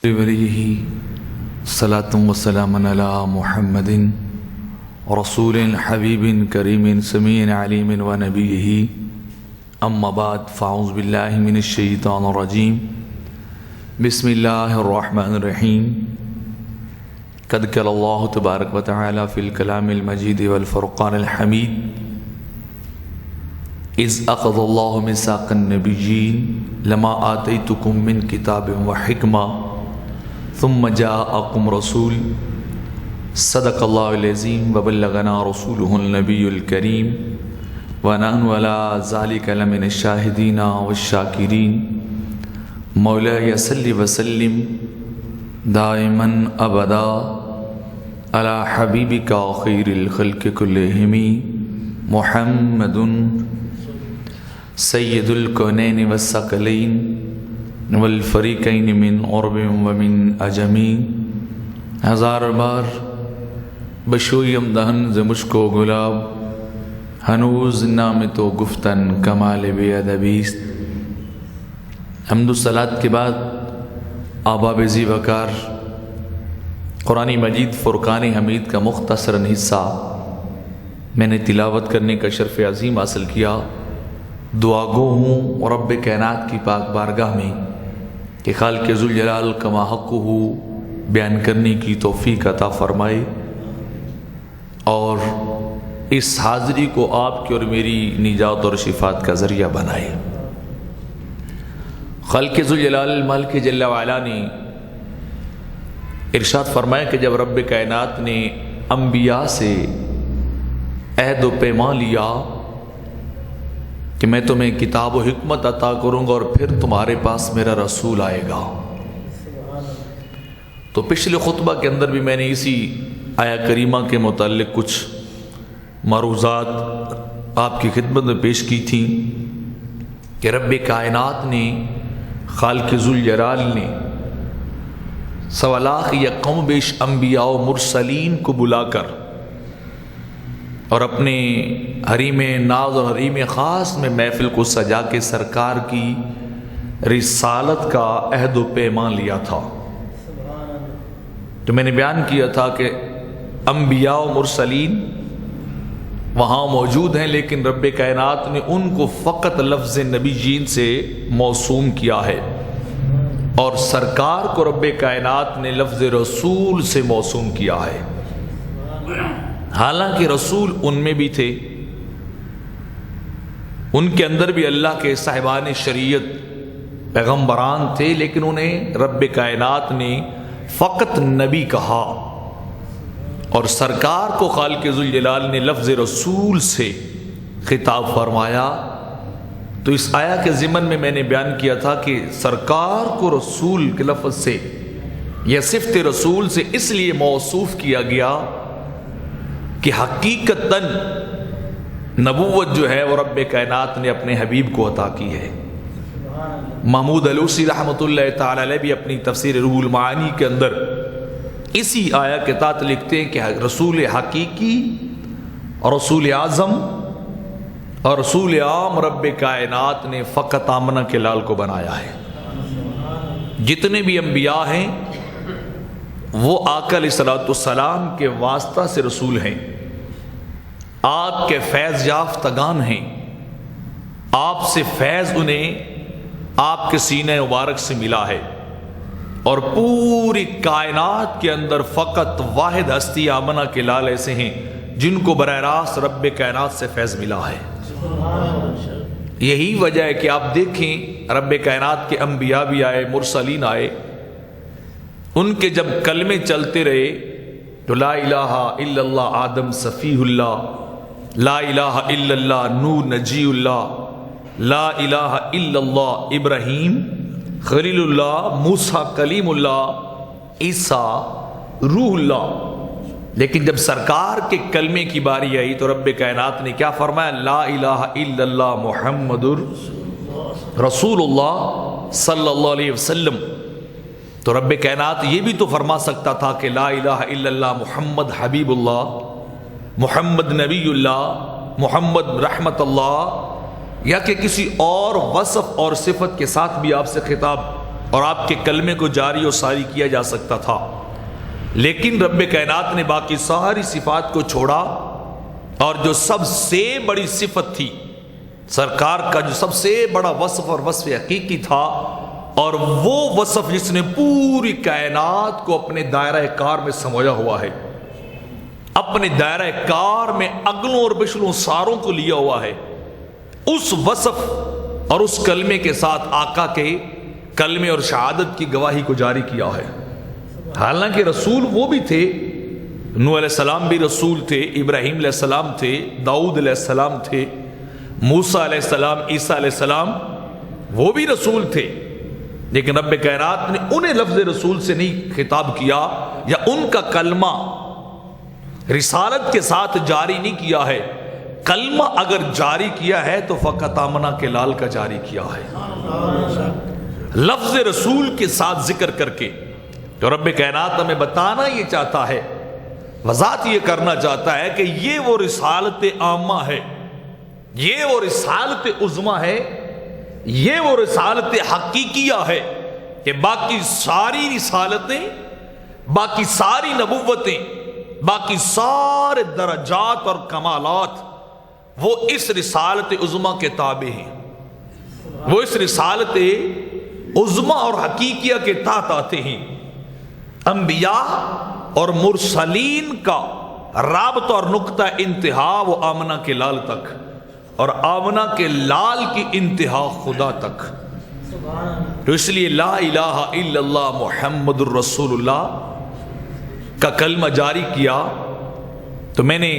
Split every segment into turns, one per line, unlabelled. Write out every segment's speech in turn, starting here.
ولیہ صلاۃ و سلام علی محمد رسول حبیب کریم سمیع علیم و نبیہ اما بعد فاعوذ باللہ من الشیطان الرجیم بسم اللہ الرحمن الرحیم قد قال اللہ تبارک و تعالی فی الکلام المجید والفرقان الحمید اذ اخذ اللہ میثاق النبیین لما آتیتکم من کتاب و حکمہ ثم جاءکم رسول صدق اللہ العظیم وبلغنا رسولہ النبی الکریم ونحن علی ذلک لمن الشاہدین والشاکرین مولاي صل وسلم دائما ابدا علی حبیبک خیر الخلق کلہم محمد سید الکونین والثقلین والفریقین من عرب ومن عجمی ہزار بار بشویم دہن ز مشک و گلاب ہنوز نام تو گفتن کمال بے ادبیست حمد و صلاۃ کے بعد آباب ذی وقار قرآن مجید فرقان حمید کا مختصراً حصہ میں نے تلاوت کرنے کا شرف عظیم حاصل کیا۔ دعا گو ہوں رب کائنات کی پاک بارگاہ میں کہ خالق ذوالجلال کما حقہ بیان کرنے کی توفیق عطا فرمائے اور اس حاضری کو آپ کی اور میری نجات اور شفاعت کا ذریعہ بنائے۔ خالق ذوالجلال مالک جل وعلا نے ارشاد فرمایا کہ جب رب کائنات نے انبیاء سے عہد و پیمان لیا کہ میں تمہیں کتاب و حکمت عطا کروں گا اور پھر تمہارے پاس میرا رسول آئے گا، تو پچھلے خطبہ کے اندر بھی میں نے اسی آیا کریمہ کے متعلق کچھ معروضات آپ کی خدمت میں پیش کی تھی کہ رب کائنات نے خالق ذوالجلال نے 1.25 لاکھ یا کم بیش انبیاء و مرسلین کو بلا کر اور اپنے حریم ناز اور حریم خاص میں محفل کو سجا کے سرکار کی رسالت کا عہد و پیمان لیا تھا۔ تو میں نے بیان کیا تھا کہ انبیاء و مرسلین وہاں موجود ہیں لیکن رب کائنات نے ان کو فقط لفظ نبی جین سے موسوم کیا ہے اور سرکار کو رب کائنات نے لفظ رسول سے موسوم کیا ہے۔ حالانکہ رسول ان میں بھی تھے، ان کے اندر بھی اللہ کے صاحبان شریعت پیغمبران تھے، لیکن انہیں رب کائنات نے فقط نبی کہا اور سرکار کو خالق ذوالجلال نے لفظ رسول سے خطاب فرمایا۔ تو اس آیا کے ضمن میں میں نے بیان کیا تھا کہ سرکار کو رسول کے لفظ سے یا صفت رسول سے اس لیے موصوف کیا گیا کہ حقیقتاً نبوت جو ہے وہ رب کائنات نے اپنے حبیب کو عطا کی ہے۔ محمود علوسی رحمۃ اللہ تعالی علیہ بھی اپنی تفسیر روح المعانی کے اندر اسی آیا کے تحت لکھتے ہیں کہ رسول حقیقی اور رسول اعظم اور رسول عام رب کائنات نے فقط آمنہ کے لال کو بنایا ہے۔ جتنے بھی انبیاء ہیں وہ آقا علیہ الصلوۃ والسلام کے واسطہ سے رسول ہیں، آپ کے فیض یافتگان ہیں، آپ سے فیض انہیں آپ کے سینہ مبارک سے ملا ہے، اور پوری کائنات کے اندر فقط واحد ہستی آمنہ کے لال ایسے ہیں جن کو براہ راست رب کائنات سے فیض ملا ہے۔ یہی وجہ ہے کہ آپ دیکھیں رب کائنات کے انبیاء بھی آئے، مرسلین آئے، ان کے جب کلمے چلتے رہے تو لا الہ الا اللہ آدم صفیہ اللہ، لا الہ الا اللہ نوح نجی اللہ، لا الہ الا اللہ ابراہیم خلیل اللہ، موسیٰ کلیم اللہ، عیسیٰ روح اللہ۔ لیکن جب سرکار کے کلمے کی باری آئی تو رب کائنات نے کیا فرمایا؟ لا الہ الا اللہ محمد رسول اللہ صلی اللہ علیہ وسلم۔ تو رب کائنات یہ بھی تو فرما سکتا تھا کہ لا الہ الا اللہ محمد حبیب اللہ، محمد نبی اللہ، محمد رحمت اللہ، یا کہ کسی اور وصف اور صفت کے ساتھ بھی آپ سے خطاب اور آپ کے کلمے کو جاری و ساری کیا جا سکتا تھا، لیکن رب کائنات نے باقی ساری صفات کو چھوڑا، اور جو سب سے بڑی صفت تھی سرکار کا، جو سب سے بڑا وصف اور وصف حقیقی تھا، اور وہ وصف جس نے پوری کائنات کو اپنے دائرہ کار میں سمویا ہوا ہے، اپنے دائرہ کار میں اگلوں اور پچھلوں ساروں کو لیا ہوا ہے، اس وصف اور اس کلمے کے ساتھ آقا کے کلمے اور شہادت کی گواہی کو جاری کیا ہے۔ حالانکہ رسول وہ بھی تھے، نوح علیہ السلام بھی رسول تھے، ابراہیم علیہ السلام تھے، داؤد علیہ السلام تھے، موسیٰ علیہ السلام، عیسیٰ علیہ السلام وہ بھی رسول تھے، لیکن رب کائنات نے انہیں لفظ رسول سے نہیں خطاب کیا، یا ان کا کلمہ رسالت کے ساتھ جاری نہیں کیا ہے۔ کلمہ اگر جاری کیا ہے تو فقط آمنہ کے لال کا جاری کیا ہے، لفظ رسول کے ساتھ ذکر کر کے۔ تو رب کائنات ہمیں بتانا یہ چاہتا ہے، وضاحت یہ کرنا چاہتا ہے کہ یہ وہ رسالت عامہ ہے، یہ وہ رسالت عظمیٰ ہے، یہ وہ رسالت حقیقیہ ہے کہ باقی ساری رسالتیں، باقی ساری نبوتیں، باقی سارے درجات اور کمالات وہ اس رسالت عظمیٰ کے تابع ہیں، وہ اس رسالت عظمیٰ اور حقیقیہ کے تحت آتے ہیں۔ انبیاء اور مرسلین کا رابطہ اور نقطہ انتہا وہ آمنہ کے لال تک، اور آمنہ کے لال کی انتہا خدا تک۔ تو اس لیے لا الہ الا اللہ محمد الرسول اللہ کا کلمہ جاری کیا۔ تو میں نے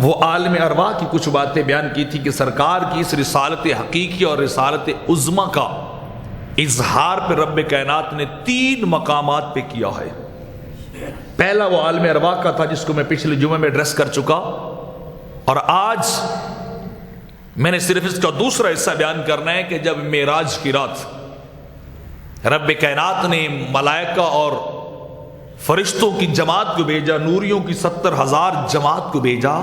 وہ عالم ارواح کی کچھ باتیں بیان کی تھی کہ سرکار کی اس رسالت حقیقی اور رسالت عظمیٰ کا اظہار پہ رب کائنات نے 3 مقامات پہ کیا ہے۔ پہلا وہ عالم ارواح کا تھا جس کو میں پچھلے جمعے میں ایڈریس کر چکا، اور آج میں نے صرف اس کا دوسرا حصہ بیان کرنا ہے کہ جب معراج کی رات رب کائنات نے ملائکہ اور فرشتوں کی جماعت کو بھیجا، نوریوں کی 70,000 جماعت کو بھیجا،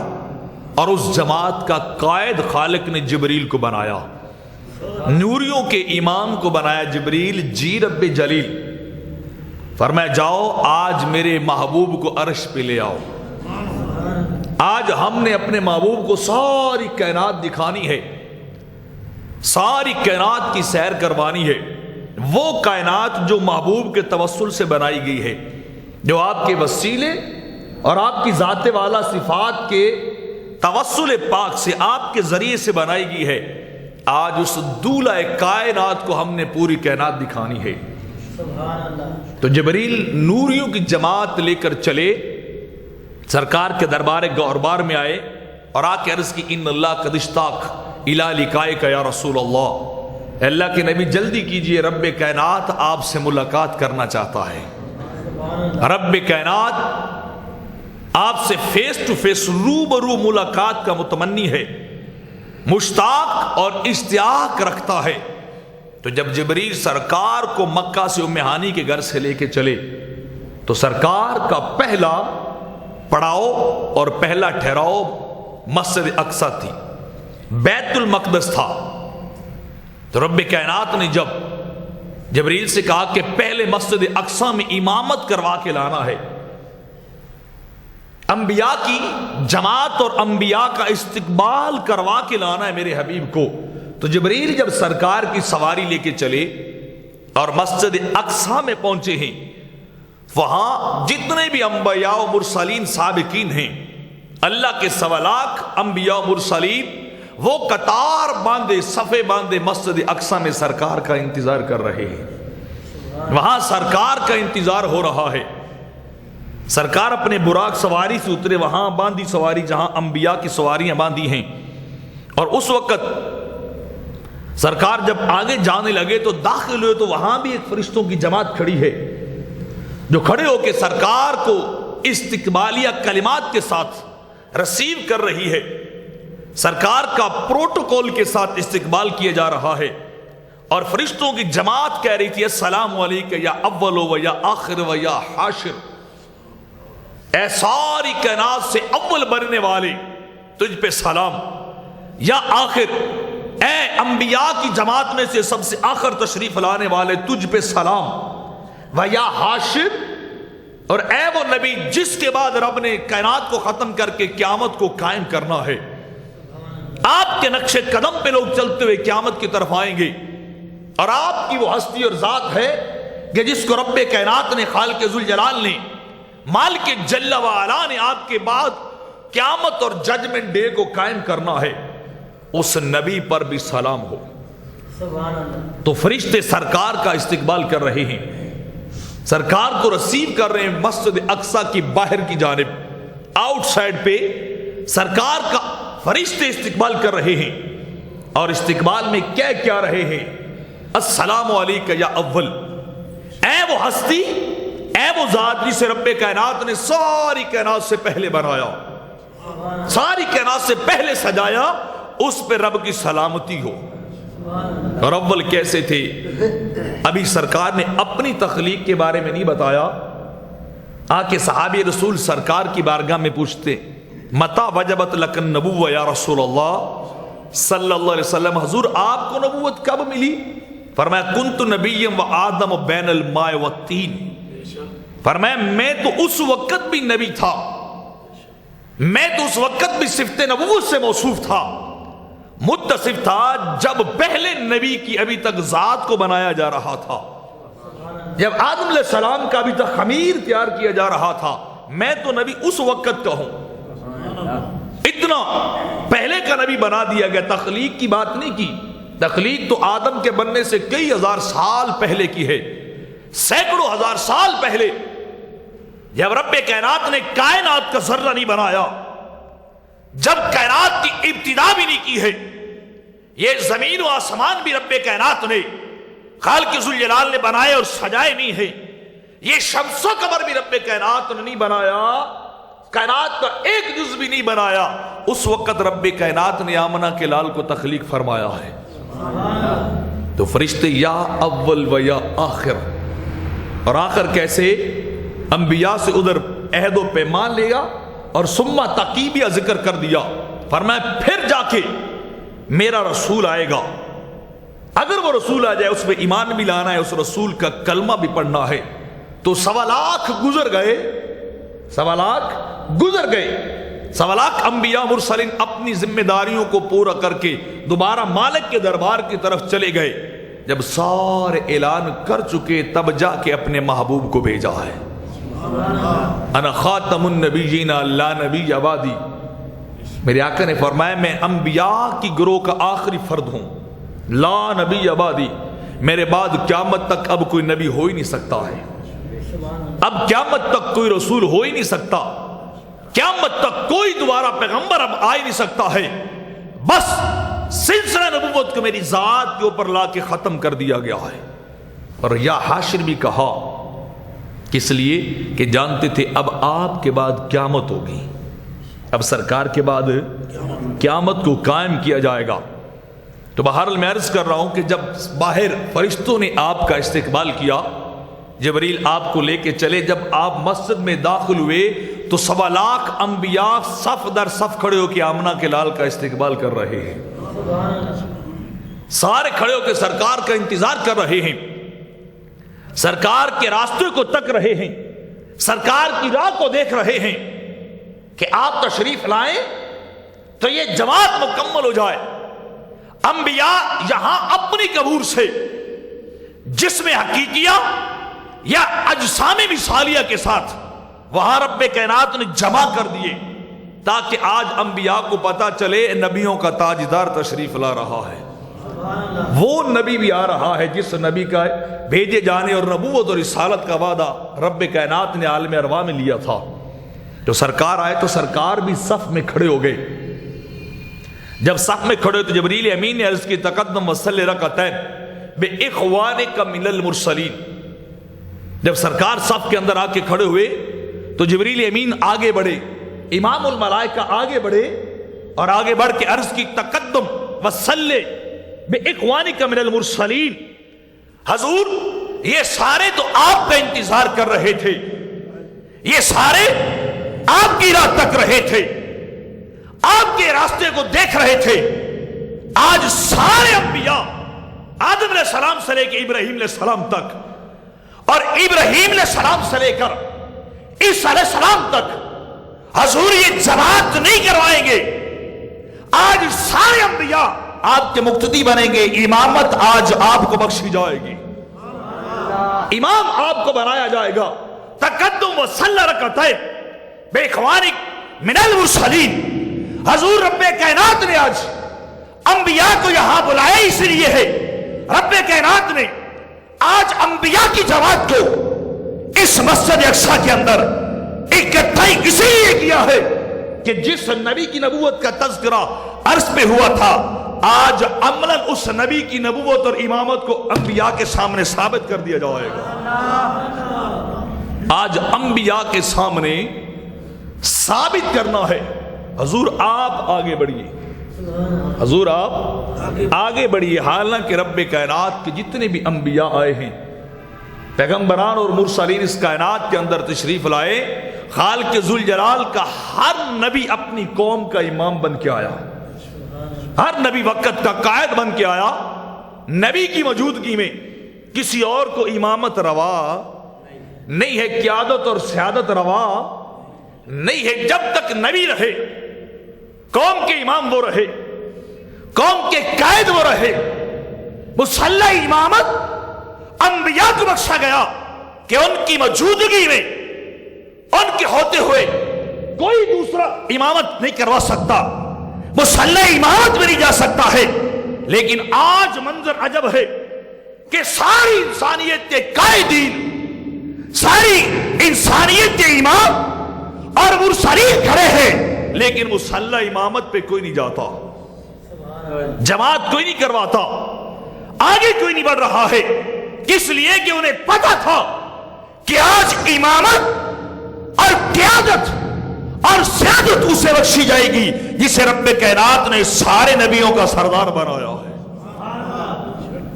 اور اس جماعت کا قائد خالق نے جبریل کو بنایا، نوریوں کے امام کو بنایا جبریل جی رب جلیل، فرمایا جاؤ آج میرے محبوب کو عرش پہ لے آؤ، آج ہم نے اپنے محبوب کو ساری کائنات دکھانی ہے، ساری کائنات کی سیر کروانی ہے، وہ کائنات جو محبوب کے توسل سے بنائی گئی ہے، جو آپ کے وسیلے اور آپ کی ذات والا صفات کے توسل پاک سے آپ کے ذریعے سے بنائی گئی ہے۔ آج اس دولہ کائنات کو ہم نے پوری کائنات دکھانی ہے۔ تو جبریل نوریوں کی جماعت لے کر چلے، سرکار کے دربار گوربار میں آئے اور آ کے عرض کی ان اللہ قد اشتاق الی لقائک یا رسول اللہ، اللہ کے نبی جلدی کیجئے، رب کائنات آپ سے ملاقات کرنا چاہتا ہے، رب کائنات آپ سے فیس ٹو فیس روبرو ملاقات کا متمنی ہے، مشتاق اور اشتیاق رکھتا ہے۔ تو جب جبریل سرکار کو مکہ سے ام ہانی کے گھر سے لے کے چلے تو سرکار کا پہلا پڑاؤ اور پہلا ٹھہراؤ مسجد اقصی تھی، بیت المقدس تھا۔ تو رب کائنات نے جب جبریل سے کہا کہ پہلے مسجد اقصی میں امامت کروا کے لانا ہے، انبیاء کی جماعت اور انبیاء کا استقبال کروا کے لانا ہے میرے حبیب کو، تو جبریل جب سرکار کی سواری لے کے چلے اور مسجد اقصی میں پہنچے ہیں، وہاں جتنے بھی انبیاء و مرسلین سابقین ہیں، اللہ کے 1.25 لاکھ انبیاء و مرسلین، وہ قطار باندھے صفے باندھے مسجد اقصی میں سرکار کا انتظار کر رہے ہیں، وہاں سرکار کا انتظار ہو رہا ہے۔ سرکار اپنے براق سواری سے اترے، وہاں باندھی سواری جہاں انبیاء کی سواریاں باندھی ہیں، اور اس وقت سرکار جب آگے جانے لگے تو داخل ہوئے تو وہاں بھی ایک فرشتوں کی جماعت کھڑی ہے جو کھڑے ہو کے سرکار کو استقبالیہ کلمات کے ساتھ ریسیو کر رہی ہے، سرکار کا پروٹوکول کے ساتھ استقبال کیا جا رہا ہے، اور فرشتوں کی جماعت کہہ رہی تھی السلام علیکم یا اول و یا آخر و یا حاشر، اے ساری کائنات سے اول بننے والے تجھ پہ سلام، یا آخر اے انبیاء کی جماعت میں سے سب سے آخر تشریف لانے والے تجھ پہ سلام، ویا حاشر، اور اے وہ نبی جس کے بعد رب نے کائنات کو ختم کر کے قیامت کو قائم کرنا ہے، آپ کے نقش قدم پہ لوگ چلتے ہوئے قیامت کی طرف آئیں گے، اور آپ کی وہ ہستی اور ذات ہے کہ جس کو رب کائنات نے، خالق ذوالجلال نے، مالک جل و علا نے آپ کے بعد قیامت اور ججمنٹ ڈے کو قائم کرنا ہے، اس نبی پر بھی سلام ہو۔ تو فرشتے سرکار کا استقبال کر رہے ہیں، سرکار کو رسیو کر رہے ہیں مسجد اقصی کی باہر کی جانب، آؤٹ سائڈ پہ سرکار کا فرشتے استقبال کر رہے ہیں، اور استقبال میں کیا رہے ہیں؟ السلام علیکہ یا اول، اے وہ ہستی، اے وہ ذات جسے رب کائنات نے ساری کائنات سے پہلے بنایا، ساری کائنات سے پہلے سجایا، اس پہ رب کی سلامتی ہو۔ اور اول کیسے تھے؟ ابھی سرکار نے اپنی تخلیق کے بارے میں نہیں بتایا، آکے صحابی رسول سرکار کی بارگاہ میں پوچھتے، متا وجبت لک النبوہ یا رسول اللہ صلی اللہ علیہ وسلم، حضور آپ کو نبوت کب ملی؟ فرمایا کنت نبی و آدم بین الماء والتین، فرمایا میں تو اس وقت بھی نبی تھا، میں تو اس وقت بھی صفت نبوت سے موصوف تھا، متصف تھا، جب پہلے نبی کی ابھی تک ذات کو بنایا جا رہا تھا، جب آدم علیہ السلام کا ابھی تک خمیر تیار کیا جا رہا تھا، میں تو نبی اس وقت کا ہوں۔ اتنا پہلے کا نبی بنا دیا گیا، تخلیق کی بات نہیں کی، تخلیق تو آدم کے بننے سے کئی ہزار سال پہلے کی ہے، سینکڑوں ہزار سال پہلے، جب رب کائنات نے کائنات کا ذرہ نہیں بنایا، جب کائنات کی ابتدا بھی نہیں کی ہے، یہ زمین و آسمان بھی رب کائنات نے، خالق ذوالجلال نے بنائے اور سجائے نہیں ہے، یہ شمس و قمر بھی رب کائنات نے نہیں بنایا، کائنات کا ایک جز بھی نہیں بنایا، اس وقت رب کائنات نے آمنہ کے لال کو تخلیق فرمایا ہے۔ تو فرشتے یا اول و یا آخر، اور آخر کیسے؟ انبیاء سے ادھر عہد و پیمان لے گا، اور ثم تقیبیہ ذکر کر دیا، فرمایا پھر جا کے میرا رسول آئے گا، اگر وہ رسول آ جائے اس پہ ایمان بھی لانا ہے، اس رسول کا کلمہ بھی پڑھنا ہے، تو 1.25 لاکھ گزر گئے، 1.25 لاکھ گزر گئے، 1.25 لاکھ انبیاء مرسلین اپنی ذمہ داریوں کو پورا کر کے دوبارہ مالک کے دربار کی طرف چلے گئے، جب سارے اعلان کر چکے تب جا کے اپنے محبوب کو بھیجا ہے، انا خاتم النبیین لا نبی بعدی، میرے آقا نے فرمایا میں انبیاء کی گروہ کا آخری فرد ہوں، لا نبی بعدی، میرے بعد قیامت تک اب کوئی نبی ہو ہی نہیں سکتا ہے، اب قیامت تک کوئی رسول ہو ہی نہیں سکتا، قیامت تک کوئی دوبارہ پیغمبر اب آ ہی نہیں سکتا ہے، بس سلسلہ نبوت کو میری ذات کے اوپر لا کے ختم کر دیا گیا ہے۔ اور یا حاشر بھی کہا، کس لیے کہ جانتے تھے اب آپ کے بعد قیامت ہوگی، اب سرکار کے بعد قیامت کو قائم کیا جائے گا۔ تو بہرحال میں عرض کر رہا ہوں کہ جب باہر فرشتوں نے آپ کا استقبال کیا، جبریل آپ کو لے کے چلے، جب آپ مسجد میں داخل ہوئے تو 1.25 لاکھ انبیاء صف در صف کھڑے ہو کے آمنہ کے لال کا استقبال کر رہے ہیں، سارے کھڑے ہو کے سرکار کا انتظار کر رہے ہیں، سرکار کے راستے کو تک رہے ہیں، سرکار کی راہ کو دیکھ رہے ہیں کہ آپ تشریف لائیں تو یہ جماعت مکمل ہو جائے۔ انبیاء یہاں اپنی قبور سے جسم حقیقیہ یا اجسام مثالیہ کے ساتھ وہاں رب کائنات نے جمع کر دیے، تاکہ آج انبیاء کو پتا چلے نبیوں کا تاجدار تشریف لا رہا ہے، وہ نبی بھی آ رہا ہے جس نبی کا بھیجے جانے اور نبوت اور رسالت کا وعدہ رب کائنات نے عالم ارواح میں لیا تھا۔ جو سرکار آئے تو سرکار بھی صف میں کھڑے ہو گئے، جب صف میں کھڑے تو جبریل امین نے عرض کی تقدم وصلی رکعتین بے اخوانک من المرسلین، جب سرکار صف کے اندر آ کے کھڑے ہوئے تو جبریل امین آگے بڑھے، امام الملائکہ آگے بڑھے اور آگے بڑھ کے عرض کی تقدم وصلی بے اخوانک من المرسلین، حضور یہ سارے تو آپ کا انتظار کر رہے تھے، یہ سارے آپ کی راہ تک رہے تھے، آپ کے راستے کو دیکھ رہے تھے، آج سارے انبیاء آدم علیہ السلام سے لے کے ابراہیم علیہ السلام تک اور ابراہیم علیہ السلام سے لے کر عیسیٰ علیہ السلام تک حضور یہ جماعت نہیں کروائیں گے. آج سارے انبیاء آپ کے مقتدی بنیں گے. امامت آج آپ کو بخشی جائے گی, امام آپ کو بنایا جائے گا. تقدم و صلی رکعتین بے اخوانک من المرسلین. حضور رب کائنات نے آج انبیاء کو یہاں بلایا اس لیے ہے, رب کائنات نے آج انبیاء کی جماعت کو اس مسجد اقصی کے اندر اکٹھا اس لیے کیا ہے کہ جس نبی کی نبوت کا تذکرہ عرض پہ ہوا تھا, آج عملاً اس نبی کی نبوت اور امامت کو انبیاء کے سامنے ثابت کر دیا جائے گا. آج انبیاء کے سامنے ثابت کرنا ہے. حضور آپ آگے بڑھیے, حضور آپ آگے بڑھیے. حالانکہ رب کائنات کے جتنے بھی انبیاء آئے ہیں, پیغمبران اور مرسلین اس کائنات کے اندر تشریف لائے, خالق ذوالجلال کا ہر نبی اپنی قوم کا امام بن کے آیا, ہر نبی وقت کا قائد بن کے آیا. نبی کی موجودگی میں کسی اور کو امامت روا نہیں ہے, قیادت اور سیادت روا نہیں ہے. جب تک نبی رہے قوم کے امام وہ رہے, قوم کے قائد وہ رہے. مسلح امامت انبیاء کو بخشا گیا کہ ان کی موجودگی میں, ان کے ہوتے ہوئے کوئی دوسرا امامت نہیں کروا سکتا, مسلح امامت میں نہیں جا سکتا ہے. لیکن آج منظر عجب ہے کہ ساری انسانیت کے قائدین, ساری انسانیت کے امام اور مرسلین کھڑے ہیں, لیکن مسلح امامت پہ کوئی نہیں جاتا, جماعت کوئی نہیں کرواتا, آگے کوئی نہیں بڑھ رہا ہے. کس لیے کہ انہیں پتا تھا کہ آج امامت اور قیادت اور سیادت اسے بخشی جائے گی جسے رب کائنات نے سارے نبیوں کا سردار بنایا ہے,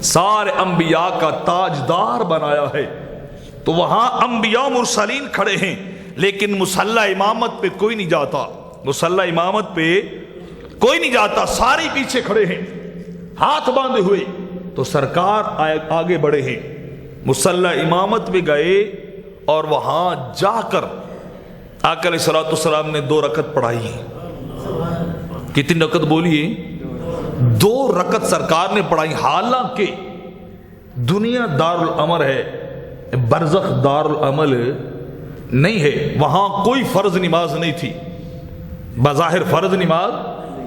سارے انبیاء کا تاجدار بنایا ہے. تو وہاں انبیاء مرسلین کھڑے ہیں, لیکن مسلح امامت پہ کوئی نہیں جاتا, مسلح امامت پہ کوئی نہیں جاتا. سارے پیچھے کھڑے ہیں ہاتھ باندھے ہوئے. تو سرکار آگے بڑھے ہیں, مسلح امامت پہ گئے اور وہاں جا کر آقا علیہ السلام نے 2 رکعت پڑھائی ہیں. کتنی رکعت بولیے؟ 2 رکعت سرکار نے پڑھائی. حالانکہ دنیا دار العمل ہے, برزخ دار العمل نہیں ہے. وہاں کوئی فرض نماز نہیں تھی, بظاہر فرض نماز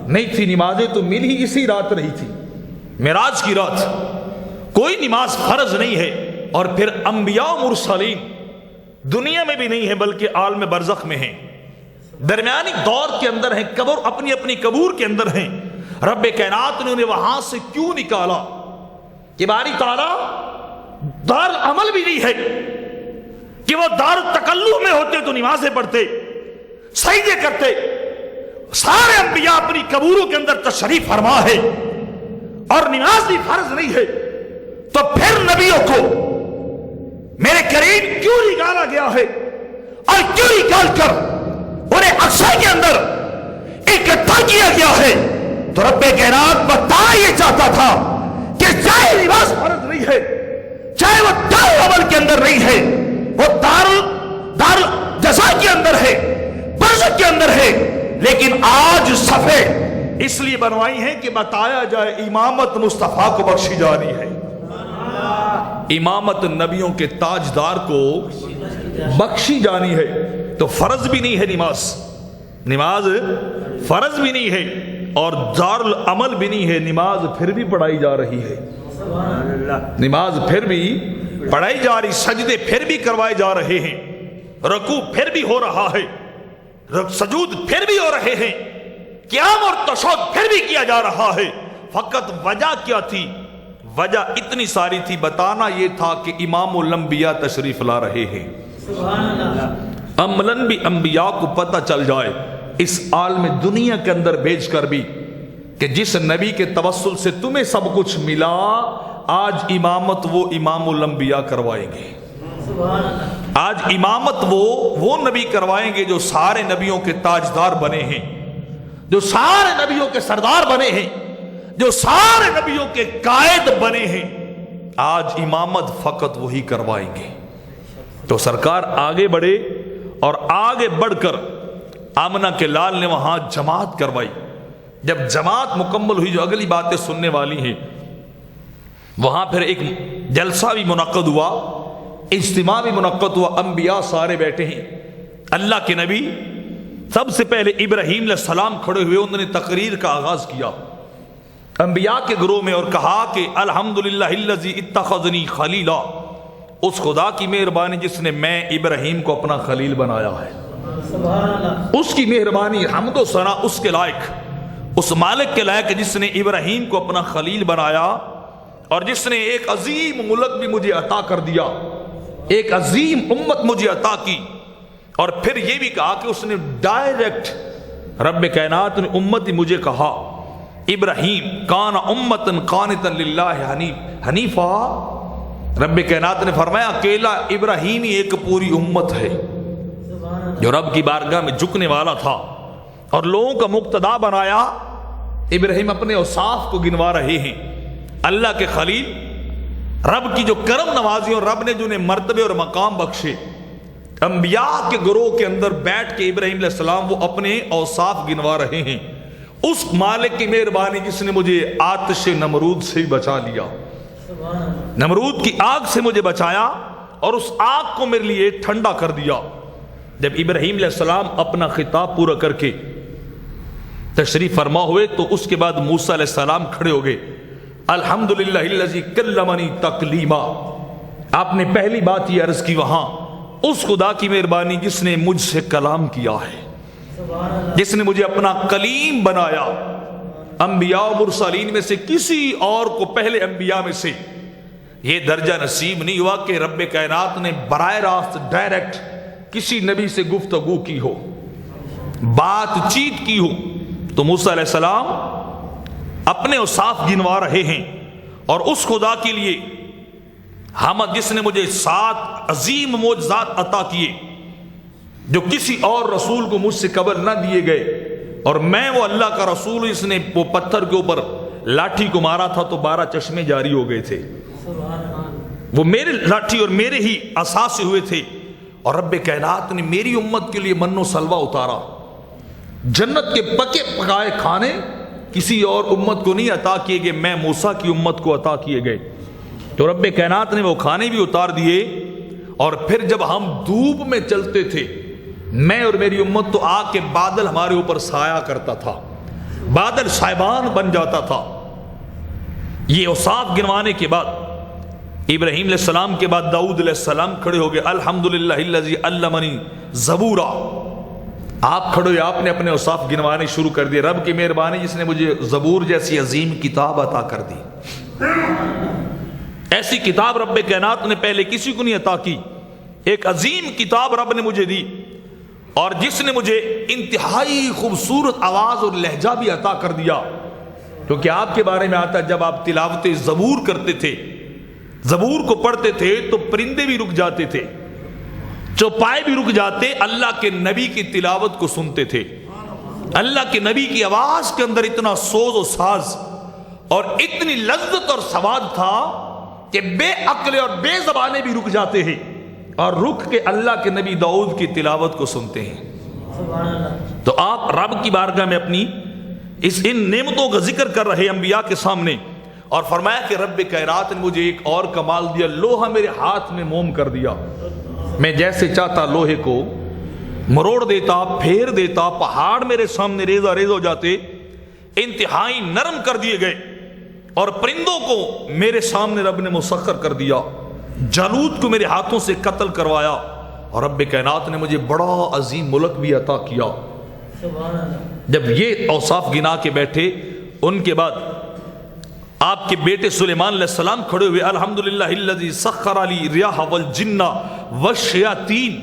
نہیں تھی. نمازیں تو مل ہی اسی رات رہی تھی, معراج کی رات. کوئی نماز فرض نہیں ہے. اور پھر انبیاء مرسلین دنیا میں بھی نہیں ہے بلکہ عالم برزخ میں ہیں, درمیانی دور کے اندر ہیں, قبر اپنی اپنی قبور کے اندر ہیں. رب کائنات نے انہیں وہاں سے کیوں نکالا کہ باری تعالیٰ دار عمل بھی نہیں ہے کہ وہ دار التکلم میں ہوتے تو نمازیں پڑھتے, سجدے کرتے. سارے انبیاء اپنی قبوروں کے اندر تشریف فرما ہے اور نماز بھی فرض نہیں ہے. تو پھر نبیوں کو میرے کریم کیوں نکالا گیا ہے اور کیوں نکال کر انہیں اقصی کے اندر اکٹھا کیا گیا ہے؟ تو رب کائنات بتا یہ چاہتا تھا کہ چاہے نماز فرض نہیں ہے, چاہے وہ دار عمل کے اندر نہیں ہے, وہ دار جزا کے اندر ہے, برزخ کے اندر ہے, لیکن آج صفے اس لیے بنوائی ہیں کہ بتایا جائے امامت مصطفیٰ کو بخشی جانی ہے. امامت نبیوں کے تاجدار کو بخشی جانی ہے. تو فرض بھی نہیں ہے نماز, نماز فرض بھی نہیں ہے اور دار العمل بھی نہیں ہے. نماز پھر بھی پڑھائی جا رہی ہے, نماز پھر بھی پڑھائی جا رہی, سجدے پھر بھی کروائے جا رہے ہیں, رکوع پھر بھی ہو رہا ہے, سجود پھر بھی ہو رہے ہیں, قیام اور تشہد پھر بھی کیا جا رہا ہے. فقط وجہ کیا تھی؟ وجہ اتنی ساری تھی, بتانا یہ تھا کہ امام الانبیاء تشریف لا رہے ہیں. عملاً بھی انبیاء کو پتہ چل جائے اس عالم دنیا کے اندر بھیج کر بھی کہ جس نبی کے توسل سے تمہیں سب کچھ ملا, آج امامت وہ امام الانبیاء کروائیں گے. آج امامت وہ نبی کروائیں گے جو سارے نبیوں کے تاجدار بنے ہیں, جو سارے نبیوں کے سردار بنے ہیں, جو سارے نبیوں کے قائد بنے ہیں، آج امامت فقط وہی کروائیں گے۔ تو سرکار آگے بڑھے اور آگے بڑھ کر آمنہ کے لال نے وہاں جماعت کروائی۔ جب جماعت مکمل ہوئی، جو اگلی باتیں سننے والی ہیں، وہاں پھر ایک جلسہ بھی منعقد ہوا، اجتماع بھی منعقد ہوا، انبیاء سارے بیٹھے ہیں۔ اللہ کے نبی سب سے پہلے ابراہیم علیہ السلام کھڑے ہوئے، انہوں نے تقریر کا آغاز کیا انبیاء کے گروہ میں اور کہا کہ الحمدللہ الذی اتخذنی خلیلا، اس خدا کی مہربانی جس نے میں ابراہیم کو اپنا خلیل بنایا ہے۔ اس کی مہربانی، حمد و ثنا اس کے لائق، اس مالک کے لائق جس نے ابراہیم کو اپنا خلیل بنایا اور جس نے ایک عظیم ملک بھی مجھے عطا کر دیا، ایک عظیم امت مجھے عطا کی۔ اور پھر یہ بھی کہا کہ اس نے ڈائریکٹ رب کائنات نے امتی مجھے کہا، ابراہیم کان امتا قانتا للہ حنیفا۔ رب کائنات نے فرمایا اکیلا ابراہیم ہی ایک پوری امت ہے جو رب کی بارگاہ میں جھکنے والا تھا اور لوگوں کا مقتدا بنایا۔ ابراہیم اپنے اوصاف کو گنوا رہے ہیں، اللہ کے خلیل، رب کی جو کرم نوازی اور رب نے جو انہیں مرتبے اور مقام بخشے۔ انبیاء کے گروہ کے اندر بیٹھ کے ابراہیم علیہ السلام وہ اپنے اوصاف گنوا رہے ہیں، اس مالک کی مہربانی جس نے مجھے آتش نمرود سے بچا لیا، نمرود کی آگ سے مجھے بچایا اور اس آگ کو میرے لیے ٹھنڈا کر دیا۔ جب ابراہیم علیہ السلام اپنا خطاب پورا کر کے تشریف فرما ہوئے تو اس کے بعد موسیٰ علیہ السلام کھڑے ہو گئے۔ الحمدللہ الذی کلمنی تکلیما، آپ نے پہلی بات یہ عرض کی وہاں، اس خدا کی مہربانی جس نے مجھ سے کلام کیا ہے، جس نے مجھے اپنا کلیم بنایا۔ انبیاء و مرسلین میں سے کسی اور کو پہلے انبیاء میں سے یہ درجہ نصیب نہیں ہوا کہ رب کائنات نے براہ راست ڈائریکٹ کسی نبی سے گفتگو کی ہو، بات چیت کی ہو۔ تو موسیٰ علیہ السلام اپنے اوصاف گنوا رہے ہیں اور اس خدا کے لیے حمد جس نے مجھے 7 عظیم معجزات عطا کیے جو کسی اور رسول کو مجھ سے قبل نہ دیے گئے، اور میں وہ اللہ کا رسول، اس نے وہ پتھر کے اوپر لاٹھی کو مارا تھا تو 12 چشمے جاری ہو گئے تھے، وہ میرے لاٹھی اور میرے ہی عصا سے ہوئے تھے۔ اور رب کائنات نے میری امت کے لیے من و سلوہ اتارا، جنت کے پکے پکائے کھانے کسی اور امت کو نہیں عطا کیے گئے، میں موسیٰ کی امت کو عطا کیے گئے۔ تو رب کائنات نے وہ کھانے بھی اتار دیے، اور پھر جب ہم دھوپ میں چلتے تھے، میں اور میری امت، تو آگ کے بادل ہمارے اوپر سایہ کرتا تھا، بادل سائبان بن جاتا تھا۔ یہ اوصاف گنوانے کے بعد ابراہیم علیہ السلام کے بعد داؤد علیہ السلام کھڑے ہو گئے، الحمدللہ الذی علمنی زبورا۔ آپ کھڑے ہوئے، آپ نے اپنے اوصاف گنوانے شروع کر دیے، رب کی مہربانی جس نے مجھے زبور جیسی عظیم کتاب عطا کر دی۔ ایسی کتاب رب کائنات نے پہلے کسی کو نہیں عطا کی، ایک عظیم کتاب رب نے مجھے دی، اور جس نے مجھے انتہائی خوبصورت آواز اور لہجہ بھی عطا کر دیا، کیونکہ آپ کے بارے میں آتا ہے جب آپ تلاوت زبور کرتے تھے، زبور کو پڑھتے تھے تو پرندے بھی رک جاتے تھے، چوپائے بھی رک جاتے، اللہ کے نبی کی تلاوت کو سنتے تھے۔ اللہ کے نبی کی آواز کے اندر اتنا سوز و ساز اور اتنی لذت اور سواد تھا کہ بے عقل اور بے زبانے بھی رک جاتے ہیں اور رک کے اللہ کے نبی داؤد کی تلاوت کو سنتے ہیں۔ تو آپ رب کی بارگاہ میں اپنی ان نعمتوں کا ذکر کر رہے انبیاء کے سامنے، اور فرمایا کہ رب کائنات نے مجھے ایک اور کمال دیا، لوہا میرے ہاتھ میں موم کر دیا، میں جیسے چاہتا لوہے کو مروڑ دیتا، پھیر دیتا، پہاڑ میرے سامنے ریزہ ریز ہو جاتے، انتہائی نرم کر دیے گئے، اور پرندوں کو میرے سامنے رب نے مسخر کر دیا، جالوت کو میرے ہاتھوں سے قتل کروایا، اور رب کائنات نے مجھے بڑا عظیم ملک بھی عطا کیا۔ جب یہ اوصاف گنا کے بیٹھے، ان کے بعد آپ کے بیٹے سلیمان علیہ السلام کھڑے ہوئے، الحمدللہ الذی سخر لی الریاح والجن والشیاطین۔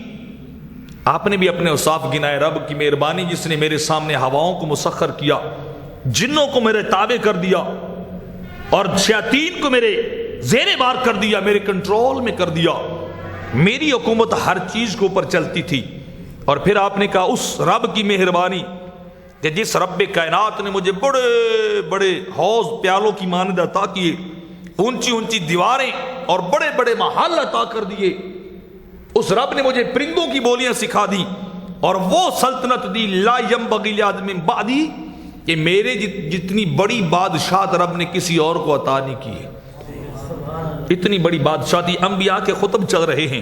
آپ نے بھی اپنے اوصاف گنائے، رب کی مہربانی جس نے میرے سامنے ہواؤں کو مسخر کیا، جنوں کو میرے تابع کر دیا، اور شیاطین کو میرے زیر بار کر دیا، میرے کنٹرول میں کر دیا، میری حکومت ہر چیز کے اوپر چلتی تھی۔ اور پھر آپ نے کہا اس رب کی مہربانی کہ جس رب کائنات نے مجھے بڑے بڑے حوض پیالوں کی مانند عطا کیے، اونچی اونچی دیواریں اور بڑے بڑے محل عطا کر دیے، اس رب نے مجھے پرندوں کی بولیاں سکھا دی، اور وہ سلطنت دی لا ينبغي لأحد من بعدی، کہ میرے جتنی بڑی بادشاہت رب نے کسی اور کو عطا نہیں کی ہے۔ اتنی بڑی بادشاہتی، انبیاء کے خطب چل رہے ہیں،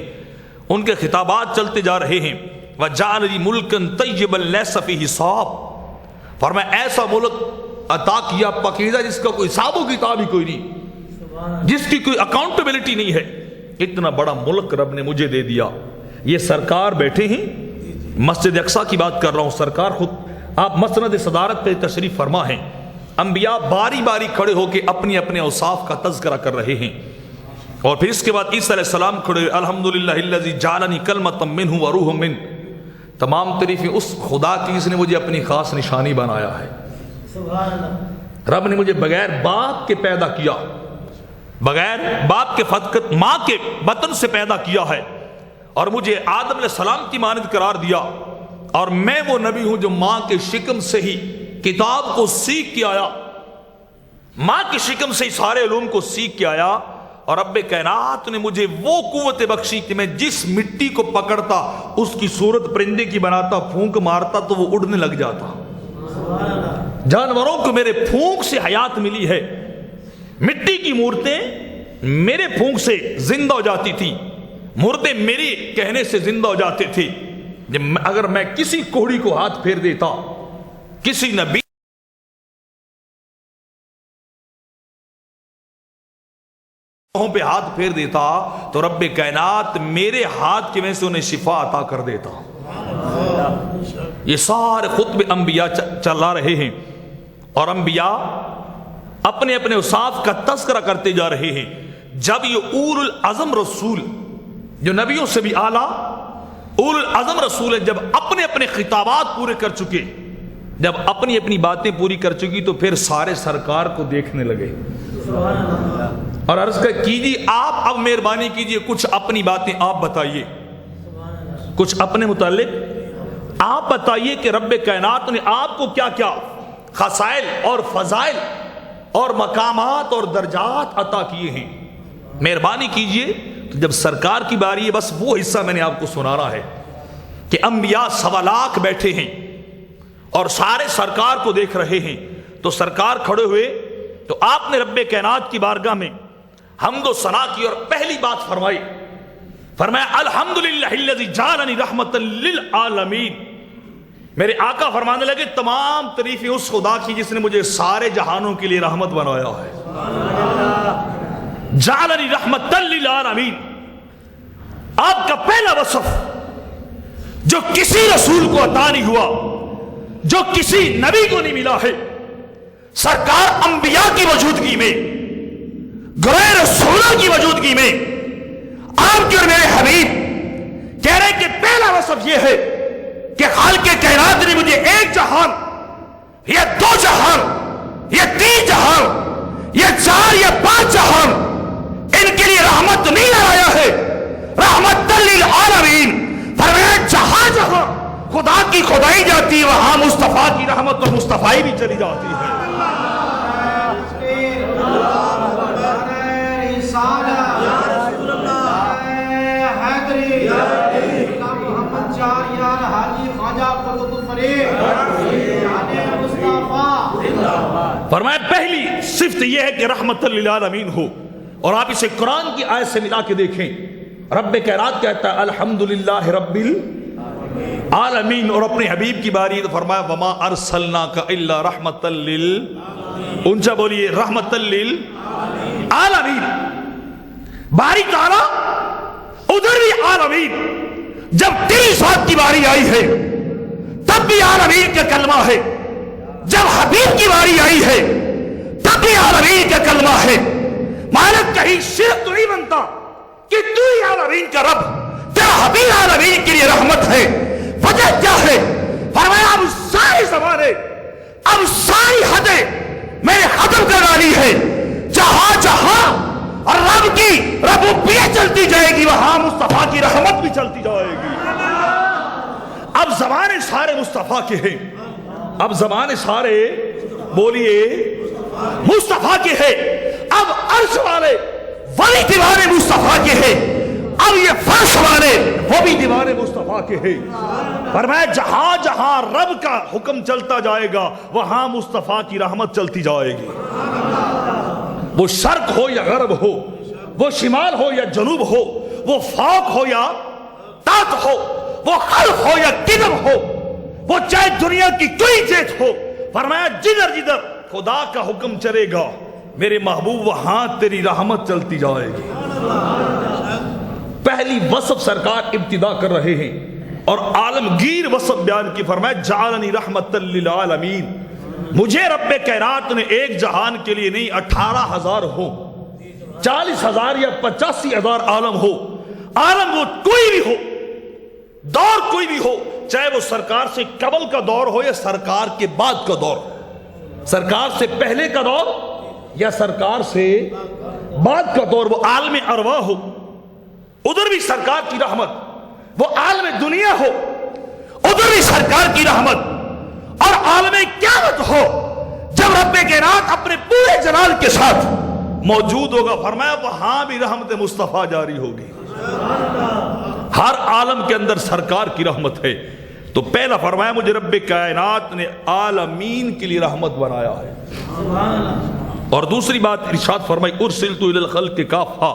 ان کے خطابات چلتے جا رہے ہیں۔ وَجَعَلَ لِي مُلْكًا طَيِّبًا لَيْسَ فِيهِ حِسَابٌ، فرمایا ایسا ملک عطا کیا پاکیزہ جس کا کوئی حساب و کتاب ہی کوئی نہیں، جس کی کوئی اکاؤنٹیبلٹی نہیں ہے۔ اتنا بڑا ملک رب نے مجھے دے دیا۔ یہ سرکار بیٹھے ہیں، مسجد اقصیٰ کی بات کر رہا ہوں، سرکار خود آپ مسند صدارت پہ تشریف فرما ہیں، انبیاء باری باری کھڑے ہو کے اپنے اپنے اوصاف کا تذکرہ کر رہے ہیں، اور پھر اس کے بعد عیسیٰ علیہ السلام کھڑے ہوئے، الحمدللہ الذی جعلنی کلمۃ منہ وروح منہ، تمام تعریفیں اس خدا کی جس نے مجھے اپنی خاص نشانی بنایا ہے۔
سبحان اللہ۔
رب نے مجھے بغیر باپ کے پیدا کیا، بغیر باپ کے فتقت ماں کے بطن سے پیدا کیا ہے، اور مجھے آدم علیہ السلام کی مانند قرار دیا، اور میں وہ نبی ہوں جو ماں کے شکم سے ہی کتاب کو سیکھ کے آیا، ماں کی شکم سے ہی سارے علوم کو سیکھ کے آیا، اور رب کائنات نے مجھے وہ قوت بخشی کہ میں جس مٹی کو پکڑتا اس کی صورت پرندے کی بناتا، پھونک مارتا تو وہ اڑنے لگ جاتا۔ جانوروں کو میرے پھونک سے حیات ملی ہے، مٹی کی مورتیں میرے پھونک سے زندہ ہو جاتی تھی، مردے میرے کہنے سے زندہ ہو جاتے تھے۔ اگر میں کسی کوڑی کو ہاتھ پھیر دیتا، کسی نبی پہ ہاتھ پھیر دیتا تو رب کائنات میرے ہاتھ کی وجہ سے انہیں شفا عطا کر دیتا۔ یہ سارے خطب انبیاء چلا رہے ہیں، اور انبیاء اپنے اپنے اوصاف کا تذکرہ کرتے جا رہے ہیں۔ جب یہ اول العزم رسول جو نبیوں سے بھی اعلیٰ اول العزم رسول ہے، جب اپنے اپنے خطابات پورے کر چکے، جب اپنی اپنی باتیں پوری کر چکی، تو پھر سارے سرکار کو دیکھنے لگے اور عرض کیجیے آپ اب مہربانی کیجیے کچھ اپنی باتیں آپ بتائیے، کچھ اپنے متعلق آپ بتائیے کہ رب کائنات نے آپ کو کیا کیا خصائل اور فضائل اور مقامات اور درجات عطا کیے ہیں، مہربانی کیجیے۔ تو جب سرکار کی باری ہے، بس وہ حصہ میں نے آپ کو سنانا ہے کہ انبیاء 1.25 لاکھ بیٹھے ہیں اور سارے سرکار کو دیکھ رہے ہیں، تو سرکار کھڑے ہوئے تو آپ نے رب کائنات کی بارگاہ میں حمد و ثنا کی، اور پہلی بات فرمایا الحمدللہ الذی جعلنی رحمۃ للعالمین۔ میرے آقا فرمانے لگے تمام تعریفیں اس خدا کی جس نے مجھے سارے جہانوں کے لیے رحمت بنایا ہے۔ جعلنی رحمۃ للعالمین، آپ کا پہلا وصف جو کسی رسول کو عطا نہیں ہوا، جو کسی نبی کو نہیں ملا ہے، سرکار انبیاء کی موجودگی میں، غیر رسولوں کی موجودگی میں آپ کے اور میرے حبیب کہہ رہے کہ پہلا وصف یہ ہے کہ خالق کائنات نے مجھے 1 جہان یا 2 جہان یا 3 جہان یا 4 یا 5 جہان ان کے لیے رحمت نہیں لایا ہے، رحمت للعالمین۔ فرمایا جہاں جہاں خدا کی خدائی جاتی ہے وہاں مصطفیٰ کی رحمت اور مصطفیٰ بھی چلی جاتی ہے۔ فرمایا پہلی صفت یہ ہے کہ رحمت للعالمین ہو، اور آپ اسے قرآن کی آیت سے ملا کے دیکھیں، رب کائنات کہتا ہے الحمدللہ رب العالمین، اور اپنے حبیب کی باری تو فرمایا وما ارسلناک الا رحمت اونچا بولیے رحمت للعالمین۔ باری تعالی ادھر بھی عالمین، جب 3 کی باری آئی ہے تب بھی عالمین کا کلمہ ہے، جب حبیب کی باری آئی ہے تب بھی عالمین کا کلمہ ہے۔ مالک کہیں شرک تو نہیں بنتا کہ تو ہی عالمین کا رب، تیرا حبیب عالمین کے لیے رحمت ہے۔ وجہ کیا ہے؟ فرمایا اب سارے زمانے، اب ساری حدیں میں نے ختم کر ڈالی ہے، جہاں جہاں اور رب کی ربوبیت چلتی جائے گی وہاں مصطفیٰ کی رحمت بھی چلتی جائے گی۔ اب زمانے سارے مصطفیٰ کے ہیں، اب زمانے سارے بولیے مصطفیٰ کے ہیں، اب عرش والے وہی دیوانے مصطفیٰ کے ہیں، اب یہ فرش والے وہ بھی دیوانے مصطفیٰ کے ہیں۔ فرمایا جہاں جہاں رب کا حکم چلتا جائے گا وہاں مصطفیٰ کی رحمت چلتی جائے گی، وہ شرق ہو یا غرب ہو، وہ شمال ہو یا جنوب ہو، وہ فوق ہو یا تحت ہو، وہ خلف ہو یا قدم ہو، وہ چاہے دنیا کی کوئی جیت ہو۔ فرمایا جدھر جدھر خدا کا حکم چلے گا میرے محبوب وہاں تیری رحمت چلتی جائے گی۔ پہلی وصف سرکار ابتدا کر رہے ہیں اور عالمگیر وصف بیان کی۔ فرمایا جعلنی رحمت للعالمین، مجھے رب کائنات نے ایک جہان کے لیے نہیں 18,000 ہو، 40,000 یا 85,000 عالم ہو، عالم وہ کوئی بھی ہو، دور کوئی بھی ہو، چاہے وہ سرکار سے قبل کا دور ہو یا سرکار کے بعد کا دور، سرکار سے پہلے کا دور یا سرکار سے بعد کا دور، وہ عالم ارواح ہو ادھر بھی سرکار کی رحمت، وہ عالم دنیا ہو ادھر بھی سرکار کی رحمت، اور عالم قیامت ہو جب رب کائنات اپنے پورے جلال کے ساتھ موجود ہوگا۔ فرمایا وہاں بھی رحمت مصطفیٰ جاری ہوگی۔ ہر عالم کے اندر سرکار کی رحمت ہے۔ تو پہلا فرمایا مجھے رب کائنات نے عالمین کے لیے رحمت بنایا ہے، اور دوسری بات ارشاد فرمائی ارسلت الی الخلق کافہ،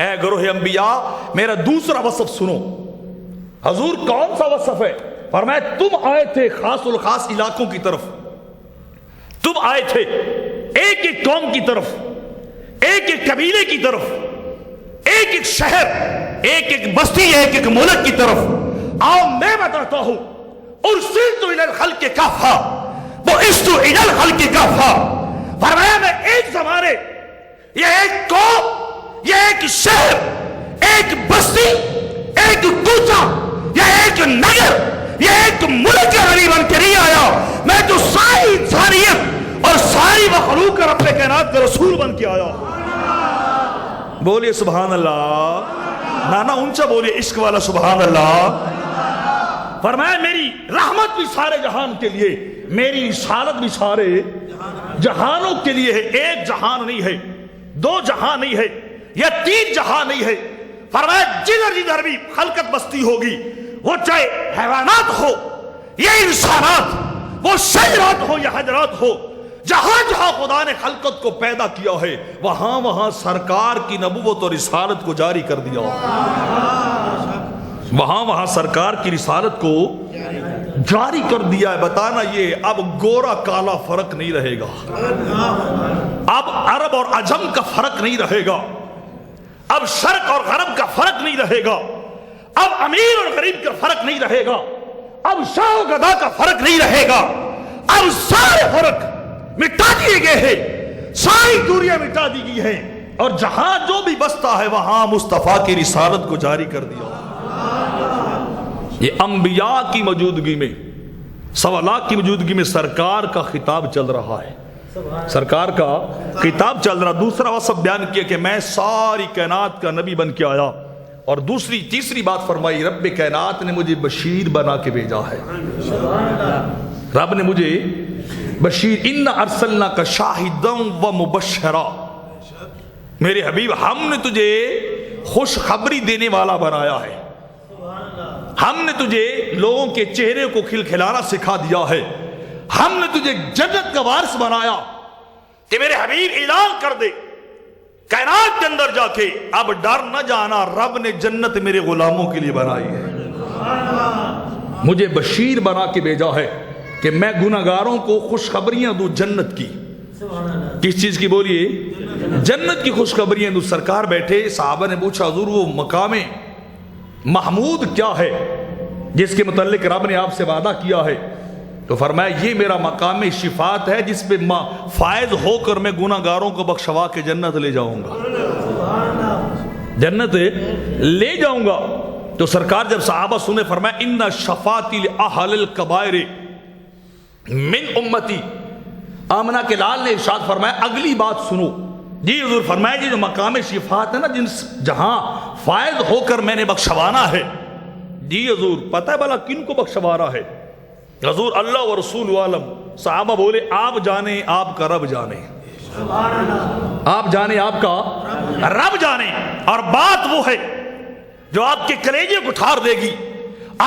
اے گروہ انبیاء میرا دوسرا وصف سنو۔ حضور کون سا وصف ہے؟ فرمایا تم آئے تھے خاص الخاص علاقوں کی طرف، تم آئے تھے ایک ایک قوم کی طرف، ایک ایک قبیلے کی طرف، ایک ایک شہر، ایک ایک بستی، ایک ایک ملک کی طرف۔ آؤ میں بتاتا ہوں ارسلت الی الخلق کافہ، بعثت الی الخلق کافہ۔ فرمایا میں ایک زمانے، یہ ایک قوم، یہ ایک شہر، ایک بستی، ایک کوچہ، یہ ایک نگر، یہ ایک ملک کا غریب بن کے نہیں آیا، میں تو ساری انسانیت اور ساری مخلوق کا رب کائنات کا رسول بن کے آیا۔ بولیے سبحان اللہ، نانا اونچا بولیے عشق والا سبحان اللہ۔ فرمایا میری رحمت بھی سارے جہان کے لیے، میری رسالت بھی سارے جہانوں کے لیے ہے۔ ایک جہان نہیں ہے، دو جہان نہیں ہے، یا 3 جہان نہیں ہے۔ فرمایا جدھر جدھر بھی خلقت بستی ہوگی، وہ چاہے حیوانات ہو یا انسانات، وہ شجرات ہو یا حجرات ہو، جہاں جہاں خدا نے خلقت کو پیدا کیا ہے وہاں وہاں سرکار کی نبوت اور رسالت کو جاری کر دیا، وہاں وہاں سرکار کی رسالت کو جاری کر دیا ہے۔ بتانا یہ اب گورا کالا فرق نہیں رہے گا، اب عرب اور عجم کا فرق نہیں رہے گا، اب شرق اور غرب کا فرق نہیں رہے گا، اب امیر اور غریب کا فرق نہیں رہے گا، اب شاہ و گدا کا فرق نہیں رہے گا، اب سارے فرق مٹا دیے گئے ہیں، ساری دوریاں مٹا دی گئی ہیں، اور جہاں جو بھی بستا ہے وہاں مصطفیٰ کی رسالت کو جاری کر دیا۔ یہ انبیاء کی موجودگی میں، 1.25 لاکھ کی موجودگی میں سرکار کا خطاب چل رہا ہے، سرکار کا خطاب چل رہا۔ دوسرا وصف بیان کیا کہ میں ساری کائنات کا نبی بن کے آیا، اور تیسری بات فرمائی رب کائنات نے مجھے بشیر بنا کے بھیجا ہے۔ رب نے مجھے بشیر، اِنَّا أَرْسَلْنَاكَ شَاهِدًا وَمُبَشِّرًا، میرے حبیب ہم نے تجھے خوشخبری دینے والا بنایا ہے، ہم نے تجھے لوگوں کے چہرے کو کھلکھلانا سکھا دیا ہے، ہم نے تجھے جنت کا وارث بنایا کہ میرے حبیب اعلان کر دے کائنات کے اندر جا کے، اب ڈر نہ جانا، رب نے جنت میرے غلاموں کے لیے بنائی ہے۔ مجھے بشیر بنا کے بھیجا ہے کہ میں گناہگاروں کو خوشخبریاں دوں جنت کی۔ کس چیز کی بولیے؟ جنت کی خوشخبریاں دوں۔ سرکار بیٹھے، صحابہ نے پوچھا حضور وہ مقام محمود کیا ہے جس کے متعلق رب نے آپ سے وعدہ کیا ہے؟ تو فرمایا یہ میرا مقام شفاعت ہے جس پہ فائز ہو کر میں گناہگاروں کو بخشوا کے جنت لے جاؤں گا، جنت لے جاؤں گا۔ تو سرکار جب صحابہ سنے فرمایا ان شفاعتی لأہل الکبائر من امتی، آمنہ کے لال نے ارشاد فرمایا اگلی بات سنو۔ جی حضور فرمایا جو مقام شفاعت ہے نا، جہاں فائز ہو کر میں نے بخشوانا ہے۔ جی حضور پتہ ہے بھلا کن کو بخشوانا ہے؟ حضور اللہ و رسول عالم. صحابہ بولے آپ جانے آپ کا رب جانے.
سبحان اللہ.
آپ جانے آپ کا رب جانے. اور بات وہ ہے جو آپ کے کلیجے کو ٹھار دے گی.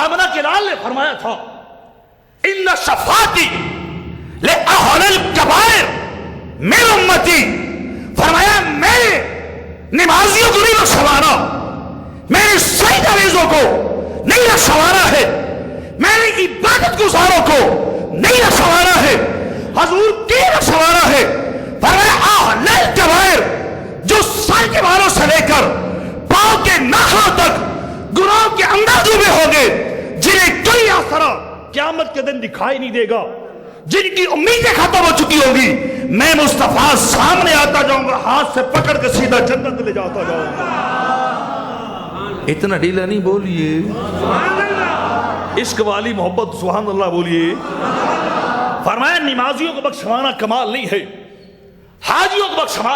آمنہ کے لال نے فرمایا تھا ان شفاعتی لأہل الکبائر من امتی. فرمایا میں نمازیوں کو نہیں رکھوانا, میرے سجدہ ریزوں کو نہیں رکھوانا ہے, میرے عبادت گزاروں کو نہیں رکھوانا ہے. حضور کی رکھوانا ہے. فرمایا اہل الکبائر جو سر کے بالوں سے لے کر پاؤں کے ناخنوں تک گناہوں کے اندر ڈوبے ہوں گے, جنہیں کوئی آسرا قیامت کے دن دکھائی نہیں دے گا, جن کی امیدیں ختم ہو چکی ہوگی, میں مصطفیٰ سامنے آتا جاؤں گا, ہاتھ سے پکڑ کے سیدھا جنت لے جاتا جاؤں گا. اتنا ڈھیلا نہیں بولیے, عشق والی محبت سبحان اللہ بولیے. فرمایا نمازیوں کو بخشوانا کمال نہیں ہے, حاجیوں کو بخشوانا